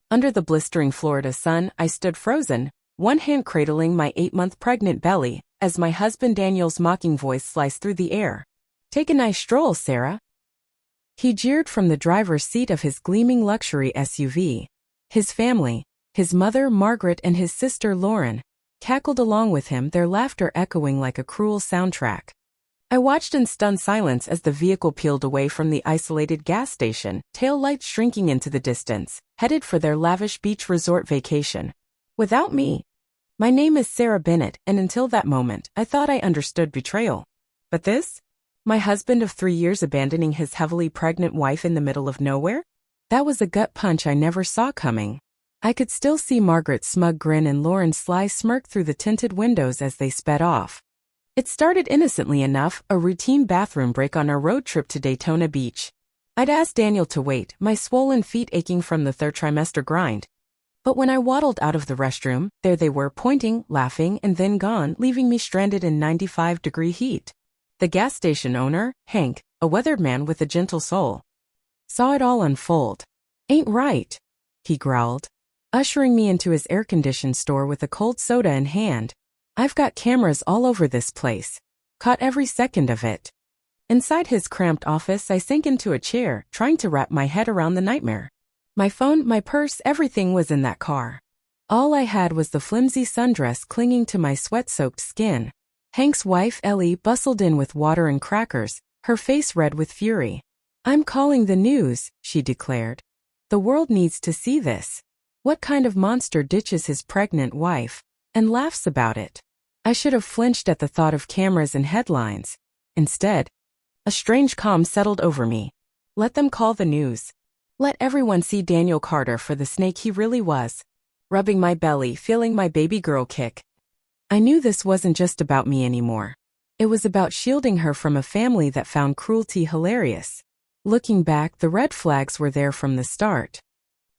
Under the blistering Florida sun, I stood frozen, one hand cradling my 8-month pregnant belly, as my husband Daniel's mocking voice sliced through the air. "Take a nice stroll, Sarah." He jeered from the driver's seat of his gleaming luxury SUV. His family, his mother Margaret and his sister Lauren, cackled along with him, their laughter echoing like a cruel soundtrack. I watched in stunned silence as the vehicle peeled away from the isolated gas station, tail lights shrinking into the distance, headed for their lavish beach resort vacation. Without me. My name is Sarah Bennett, and until that moment, I thought I understood betrayal. But this? My husband of 3 years abandoning his heavily pregnant wife in the middle of nowhere? That was a gut punch I never saw coming. I could still see Margaret's smug grin and Lauren's sly smirk through the tinted windows as they sped off. It started innocently enough, a routine bathroom break on our road trip to Daytona Beach. I'd asked Daniel to wait, my swollen feet aching from the third trimester grind. But when I waddled out of the restroom, there they were, pointing, laughing, and then gone, leaving me stranded in 95-degree heat. The gas station owner, Hank, a weathered man with a gentle soul, saw it all unfold. "Ain't right," he growled, ushering me into his air-conditioned store with a cold soda in hand. "I've got cameras all over this place. Caught every second of it." Inside his cramped office, I sank into a chair, trying to wrap my head around the nightmare. My phone, my purse, everything was in that car. All I had was the flimsy sundress clinging to my sweat-soaked skin. Hank's wife, Ellie, bustled in with water and crackers, her face red with fury. "I'm calling the news," she declared. "The world needs to see this. What kind of monster ditches his pregnant wife and laughs about it?" I should have flinched at the thought of cameras and headlines. Instead, a strange calm settled over me. Let them call the news. Let everyone see Daniel Carter for the snake he really was. Rubbing my belly, feeling my baby girl kick. I knew this wasn't just about me anymore. It was about shielding her from a family that found cruelty hilarious. Looking back, the red flags were there from the start.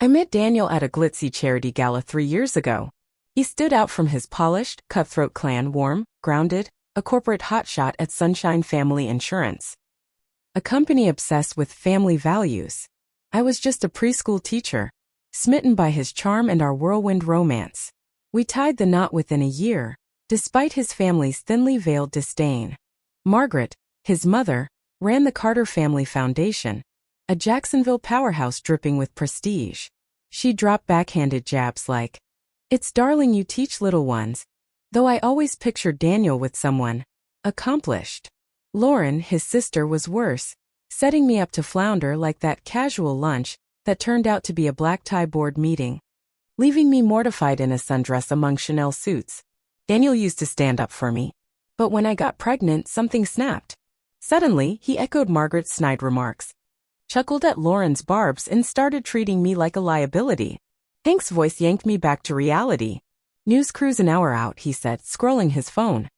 I met Daniel at a glitzy charity gala 3 years ago. He stood out from his polished, cutthroat clan, warm, grounded, a corporate hotshot at Sunshine Family Insurance. A company obsessed with family values. I was just a preschool teacher, smitten by his charm and our whirlwind romance. We tied the knot within a year, despite his family's thinly veiled disdain. Margaret, his mother, ran the Carter Family Foundation, a Jacksonville powerhouse dripping with prestige. She dropped backhanded jabs like, "It's darling you teach little ones," though I always pictured Daniel with someone accomplished. Lauren, his sister, was worse, setting me up to flounder like that casual lunch that turned out to be a black-tie board meeting, leaving me mortified in a sundress among Chanel suits. Daniel used to stand up for me. But when I got pregnant, something snapped. Suddenly, he echoed Margaret's snide remarks, chuckled at Lauren's barbs, and started treating me like a liability. Hank's voice yanked me back to reality. "News crew's an hour out," he said, scrolling his phone.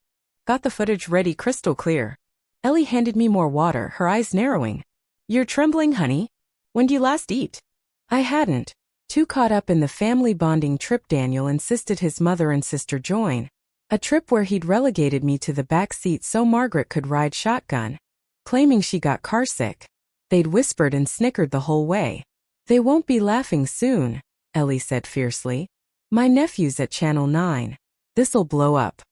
"Got the footage ready, crystal clear." Ellie handed me more water, her eyes narrowing. "You're trembling, honey. When do you last eat?" I hadn't. Too caught up in the family bonding trip Daniel insisted his mother and sister join. A trip where he'd relegated me to the back seat so Margaret could ride shotgun, claiming she got carsick. They'd whispered and snickered the whole way. "They won't be laughing soon," Ellie said fiercely. "My nephew's at Channel 9. This'll blow up."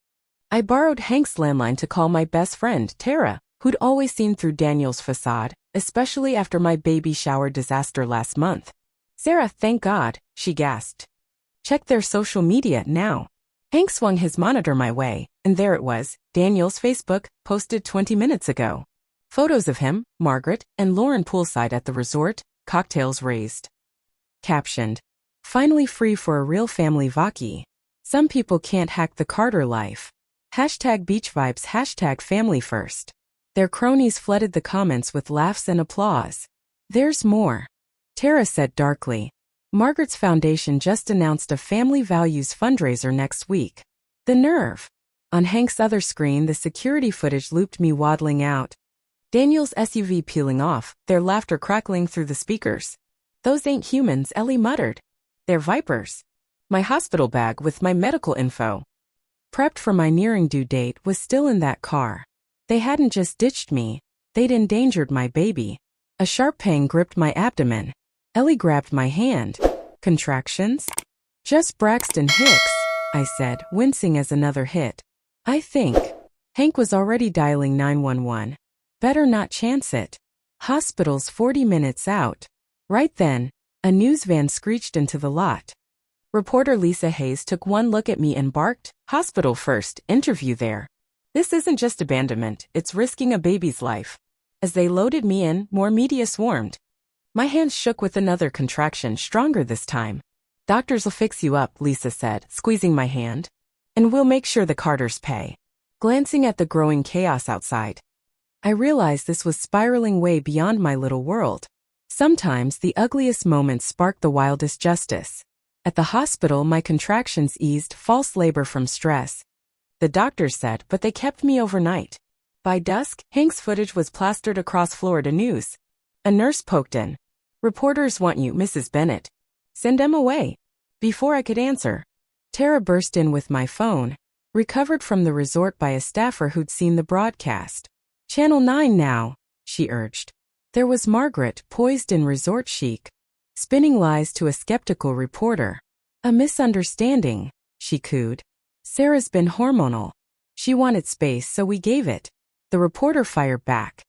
I borrowed Hank's landline to call my best friend, Tara, who'd always seen through Daniel's facade, especially after my baby shower disaster last month. "Sarah, thank God," she gasped. "Check their social media now." Hank swung his monitor my way, and there it was, Daniel's Facebook, posted 20 minutes ago. Photos of him, Margaret, and Lauren poolside at the resort, cocktails raised. Captioned, "Finally free for a real family vaki. Some people can't hack the Carter life. Hashtag beach vibes, hashtag family first." Their cronies flooded the comments with laughs and applause. "There's more," Tara said darkly. "Margaret's foundation just announced a family values fundraiser next week. The nerve." On Hank's other screen, the security footage looped me waddling out. Daniel's SUV peeling off, their laughter crackling through the speakers. "Those ain't humans," Ellie muttered. "They're vipers." My hospital bag with my medical info, prepped for my nearing due date, was still in that car. They hadn't just ditched me, they'd endangered my baby. A sharp pang gripped my abdomen. Ellie grabbed my hand. Contractions? Just Braxton Hicks, I said, wincing as another hit. I think. Hank was already dialing 911. Better not chance it. Hospital's 40 minutes out. Right then, a news van screeched into the lot. Reporter Lisa Hayes took one look at me and barked, "Hospital first, interview there." This isn't just abandonment, it's risking a baby's life. As they loaded me in, more media swarmed. My hands shook with another contraction, stronger this time. "Doctors'll fix you up," Lisa said, squeezing my hand. "And we'll make sure the Carters pay." Glancing at the growing chaos outside, I realized this was spiraling way beyond my little world. Sometimes the ugliest moments spark the wildest justice. At the hospital, my contractions eased, false labor from stress. The doctors said, but they kept me overnight. By dusk, Hank's footage was plastered across Florida news. A nurse poked in. "Reporters want you, Mrs. Bennett. Send them away." Before I could answer, Tara burst in with my phone, recovered from the resort by a staffer who'd seen the broadcast. "Channel 9 now," she urged. There was Margaret, poised in resort chic, spinning lies to a skeptical reporter. "A misunderstanding," she cooed. "Sarah's been hormonal. She wanted space, so we gave it." The reporter fired back.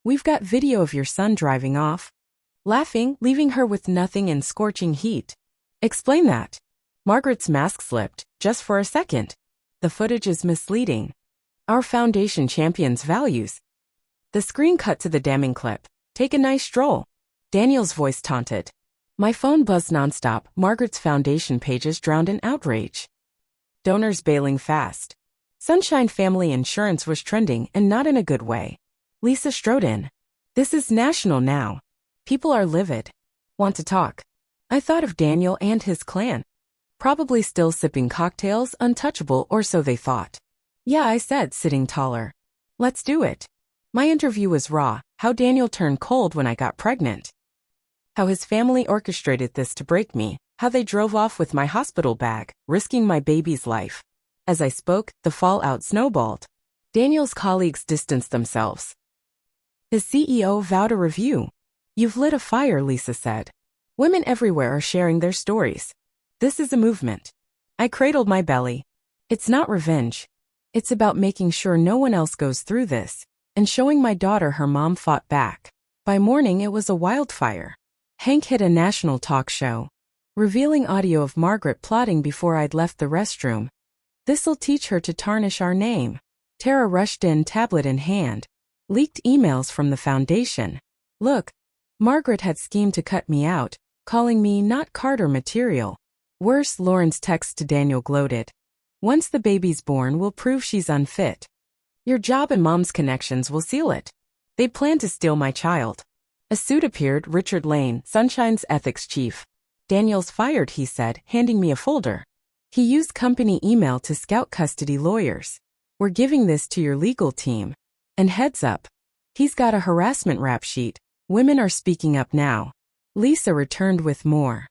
"We've got video of your son driving off, laughing, leaving her with nothing in scorching heat." "Explain that." Margaret's mask slipped, just for a second. "The footage is misleading. Our foundation champions values." The screen cut to the damning clip. "Take a nice stroll," Daniel's voice taunted. My phone buzzed nonstop. Margaret's foundation pages drowned in outrage. Donors bailing fast. Sunshine Family Insurance was trending, and not in a good way. Lisa strode in. "This is national now. People are livid. Want to talk." I thought of Daniel and his clan. Probably still sipping cocktails, untouchable, or so they thought. "Yeah," I said, sitting taller. "Let's do it." My interview was raw, how Daniel turned cold when I got pregnant. How his family orchestrated this to break me, how they drove off with my hospital bag, risking my baby's life. As I spoke, the fallout snowballed. Daniel's colleagues distanced themselves. His CEO vowed a review. "You've lit a fire," Lisa said. "Women everywhere are sharing their stories. This is a movement." I cradled my belly. It's not revenge. It's about making sure no one else goes through this, and showing my daughter her mom fought back. By morning, it was a wildfire. Hank hit a national talk show, revealing audio of Margaret plotting before I'd left the restroom. "This'll teach her to tarnish our name." Tara rushed in, tablet in hand. Leaked emails from the foundation. "Look, Margaret had schemed to cut me out, calling me not Carter material." Worse, Lauren's text to Daniel gloated. "Once the baby's born, we'll prove she's unfit. Your job and mom's connections will seal it." They plan to steal my child. A suit appeared, Richard Lane, Sunshine's ethics chief. "Daniel's fired," he said, handing me a folder. He used company email to scout custody lawyers. "We're giving this to your legal team. And heads up, he's got a harassment rap sheet. Women are speaking up now." Lisa returned with more.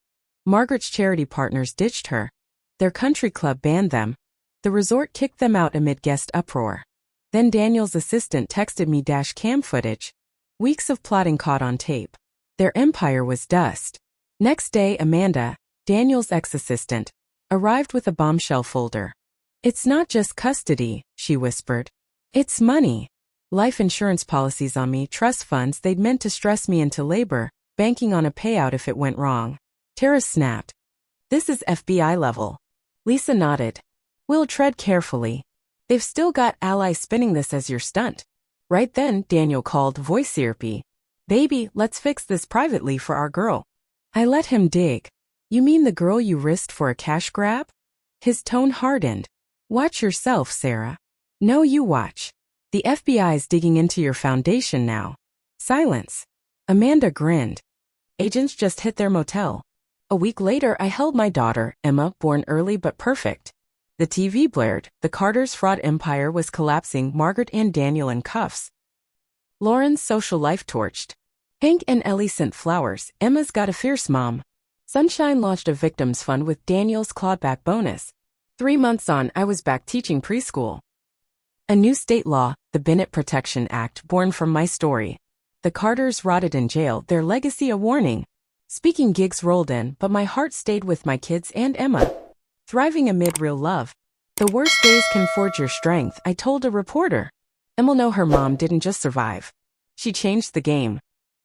Margaret's charity partners ditched her. Their country club banned them. The resort kicked them out amid guest uproar. Then Daniel's assistant texted me dash cam footage. Weeks of plotting caught on tape. Their empire was dust. Next day, Amanda, Daniel's ex-assistant, arrived with a bombshell folder. "It's not just custody," she whispered. "It's money. Life insurance policies on me, trust funds they'd meant to stress me into labor, banking on a payout if it went wrong." Tara snapped. "This is FBI level." Lisa nodded. "We'll tread carefully. They've still got allies spinning this as your stunt." Right then, Daniel called, voice syrupy. "Baby, let's fix this privately for our girl." I let him dig. "You mean the girl you risked for a cash grab?" His tone hardened. "Watch yourself, Sarah." "No, you watch. The FBI's digging into your foundation now." Silence. Amanda grinned. "Agents just hit their motel." A week later, I held my daughter, Emma, born early but perfect. The TV blared. The Carters' fraud empire was collapsing, Margaret and Daniel in cuffs. Lauren's social life torched. Hank and Ellie sent flowers. Emma's got a fierce mom. Sunshine launched a victims fund with Daniel's clawback bonus. 3 months on, I was back teaching preschool. A new state law, the Bennett Protection Act, born from my story. The Carters rotted in jail, their legacy a warning. Speaking gigs rolled in, but my heart stayed with my kids and Emma. Thriving amid real love. The worst days can forge your strength, I told a reporter. Emma know her mom didn't just survive. She changed the game.